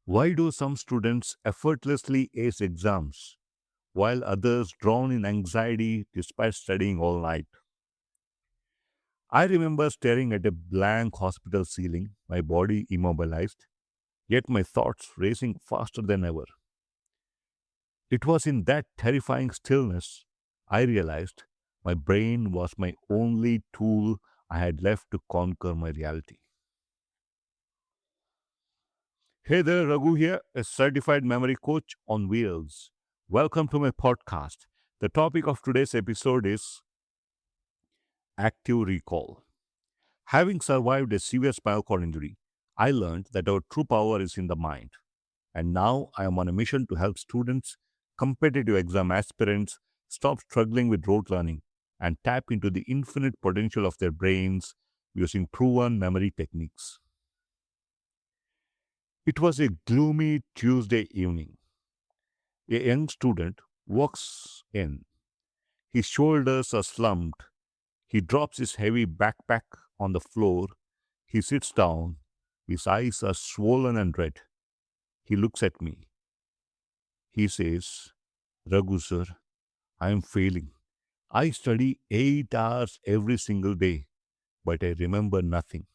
Why do some students effortlessly ace exams while others drown in anxiety despite studying all night? I remember staring at a blank hospital ceiling, my body immobilized, yet my thoughts racing faster than ever. It was in that terrifying stillness I realized my brain was my only tool I had left to conquer my reality. Hey there, Raghu here, a certified memory coach on wheels. Welcome to my podcast. The topic of today's episode is active recall. Having survived a severe spinal cord injury, I learned that our true power is in the mind. And now I am on a mission to help students, competitive exam aspirants, stop struggling with rote learning and tap into the infinite potential of their brains using proven memory techniques. It was a gloomy Tuesday evening. A young student walks in. His shoulders are slumped. He drops his heavy backpack on the floor. He sits down. His eyes are swollen and red. He looks at me. He says, Raghu sir, I am failing. I study 8 hours every single day, but I remember nothing.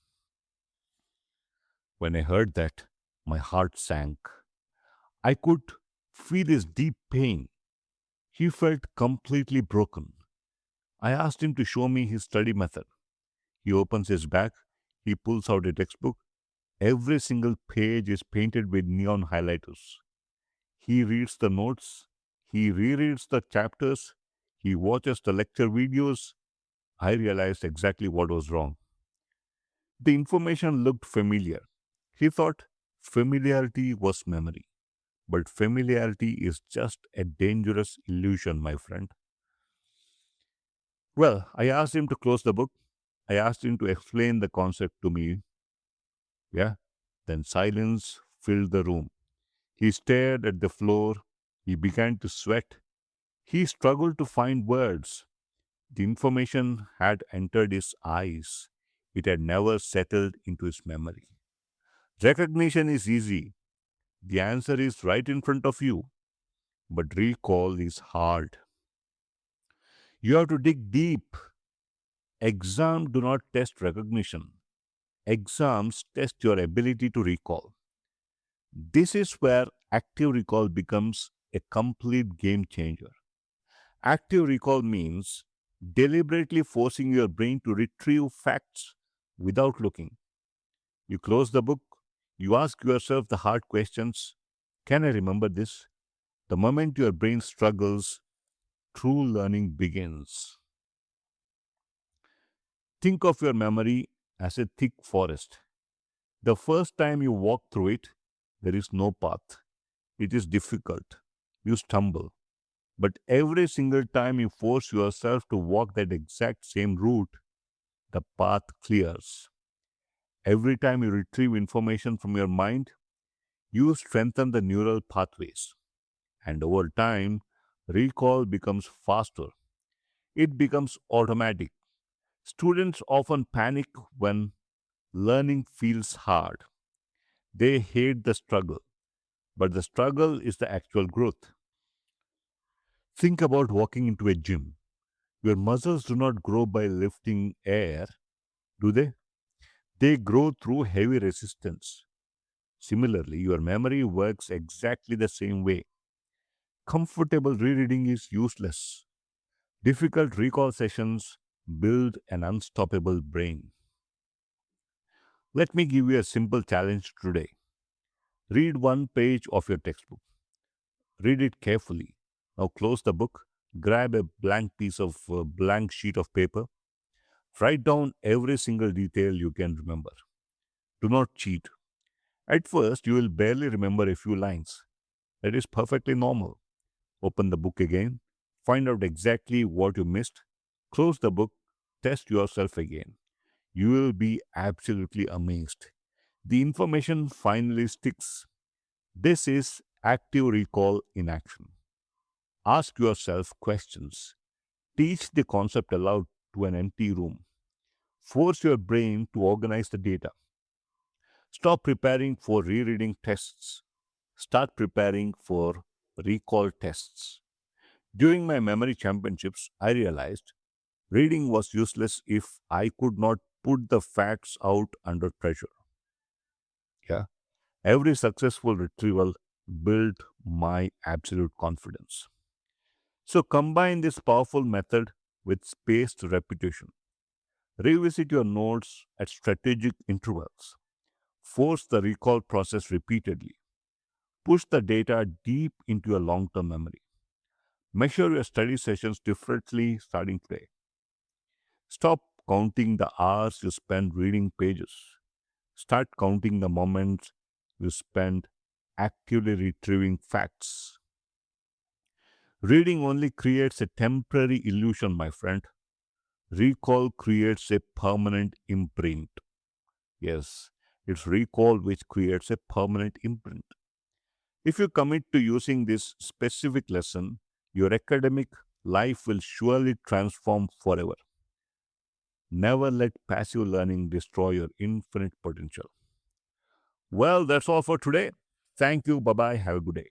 When I heard that, my heart sank. I could feel his deep pain. He felt completely broken. I asked him to show me his study method. He opens his bag, he pulls out a textbook. Every single page is painted with neon highlighters. He reads the notes, he rereads the chapters, he watches the lecture videos. I realized exactly what was wrong. The information looked familiar. He thought familiarity was memory. But familiarity is just a dangerous illusion, my friend. Well, I asked him to close the book. I asked him to explain the concept to me. Yeah. Then silence filled the room. He stared at the floor. He began to sweat. He struggled to find words. The information had entered his eyes. It had never settled into his memory. Recognition is easy. The answer is right in front of you. But recall is hard. You have to dig deep. Exams do not test recognition. Exams test your ability to recall. This is where active recall becomes a complete game changer. Active recall means deliberately forcing your brain to retrieve facts without looking. You close the book, you ask yourself the hard questions. Can I remember this? The moment your brain struggles, true learning begins. Think of your memory as a thick forest. The first time you walk through it, there is no path. It is difficult. You stumble. But every single time you force yourself to walk that exact same route, the path clears. Every time you retrieve information from your mind, you strengthen the neural pathways. And over time, recall becomes faster. It becomes automatic. Students often panic when learning feels hard. They hate the struggle, but the struggle is the actual growth. Think about walking into a gym. Your muscles do not grow by lifting air, do they? They grow through heavy resistance. Similarly, your memory works exactly the same way. Comfortable rereading is useless. Difficult recall sessions build an unstoppable brain. Let me give you a simple challenge today. Read one page of your textbook. Read it carefully. Now close the book. Grab a blank sheet of paper. Write down every single detail you can remember. Do not cheat. At first, you will barely remember a few lines. That is perfectly normal. Open the book again. Find out exactly what you missed. Close the book. Test yourself again. You will be absolutely amazed. The information finally sticks. This is active recall in action. Ask yourself questions. Teach the concept aloud to an empty room. Force your brain to organize the data. Stop preparing for rereading tests. Start preparing for recall tests. During my memory championships, I realized reading was useless if I could not put the facts out under pressure. Yeah. Every successful retrieval built my absolute confidence. So combine this powerful method with spaced repetition. Revisit your notes at strategic intervals. Force the recall process repeatedly. Push the data deep into your long term memory. Measure your study sessions differently starting today. Stop counting the hours you spend reading pages. Start counting the moments you spend actively retrieving facts. Reading only creates a temporary illusion, my friend. Recall creates a permanent imprint. Yes, it's recall which creates a permanent imprint. If you commit to using this specific lesson, your academic life will surely transform forever. Never let passive learning destroy your infinite potential. Well, that's all for today. Thank you. Bye bye. Have a good day.